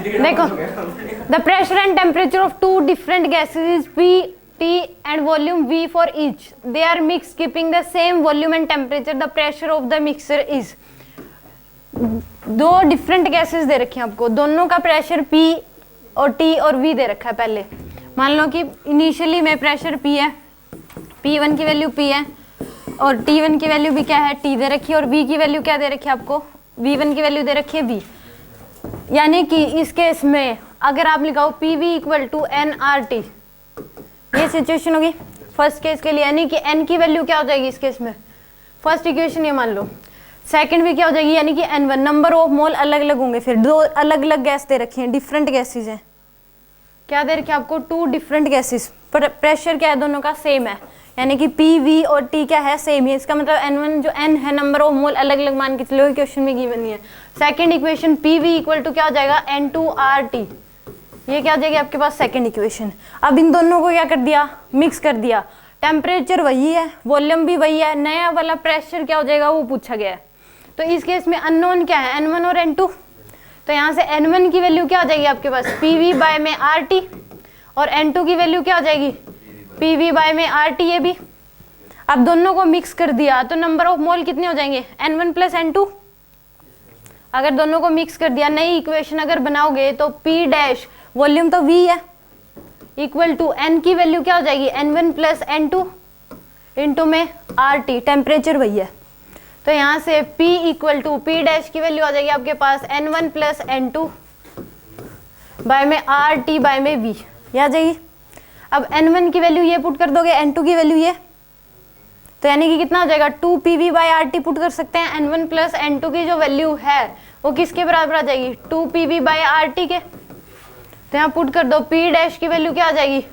देखो, the pressure and temperature of two different gases is P T and volume V for each, they are mix keeping the same volume and temperature, the pressure of the mixer is. दो different gases दे रखे हैं आपको, दोनों का pressure P और T और V दे रखा है। पहले मान लो कि इनिशियली में प्रेशर P है, P1 की वैल्यू P है और T1 की वैल्यू भी क्या है, T दे रखी है, और V की वैल्यू क्या दे रखी है आपको, V1 की वैल्यू दे रखी है V। यानी कि इस केस में अगर आप लिखाओ PV इक्वल टू nRT, ये सिचुएशन होगी फर्स्ट केस के लिए, यानी कि n की वैल्यू क्या हो जाएगी इस केस में, फर्स्ट इक्वेशन ये मान लो। सेकंड भी क्या हो जाएगी, यानी कि N1, नंबर ऑफ मोल अलग अलग होंगे, फिर दो अलग अलग गैस दे रखे हैं, डिफरेंट गैसेज हैं। क्या दे रखे हैं आपको, टू डिफरेंट गैसेज, पर प्रेशर क्या है दोनों का सेम है, यानी कि P, V और T क्या है सेम है। इसका मतलब N1 जो N है, नंबर ऑफ मोल अलग अलग मान के चलो, क्वेश्चन में गिवन नहीं है। Second equation PV equal to क्या हो जाएगा, N2RT, ये क्या हो जाएगी आपके पास सेकंड इक्वेशन। अब इन दोनों को क्या कर दिया, मिक्स कर दिया, टेम्परेचर वही है, वॉल्यूम भी वही है, नया वाला प्रेशर क्या हो जाएगा वो पूछा गया है। तो इस केस में अननोन क्या है, N1 और N2, तो यहाँ से N1 की वैल्यू क्या हो जाएगी आपके पास, PV बाय में RT, और N2 की वैल्यू क्या हो जाएगी, PV बाय में RT, ये भी। अब दोनों को मिक्स कर दिया तो नंबर ऑफ मोल कितने हो जाएंगे, N1 प्लस N2। अगर दोनों को मिक्स कर दिया, नई इक्वेशन अगर बनाओगे तो P डैश, वॉल्यूम तो V है, इक्वल टू N की वैल्यू क्या हो जाएगी, N1 प्लस N2 इंटू में RT, टेम्परेचर वही है। तो यहाँ से P equal to P dash की वैल्यू आ जाएगी आपके पास N1 प्लस N2 बाय में RT बाय में V, ये आ जाएगी। अब N1 की वैल्यू ये पुट कर दोगे, N2 की वैल्यू ये, तो यानी कि कितना हो जाएगा, 2PV बाय RT पुट कर सकते हैं। N1 प्लस N2 की जो वैल्यू है वो किसके बराबर आ जाएगी, 2PV बाय RT के। तो यहाँ पुट कर दो, P डैश की वैल्यू क्या आ जाएगी,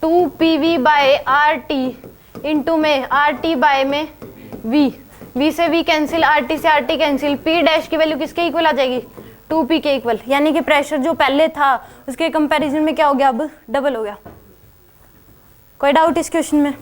2PV बाय RT इंटू में RT बाय में V, V से V कैंसिल, RT से RT कैंसिल, P डैश की वैल्यू किसके इक्वल आ जाएगी, 2P के इक्वल, यानी कि प्रेशर जो पहले था उसके कंपैरिजन में क्या हो गया, अब डबल हो गया। कोई डाउट इस क्वेश्चन में?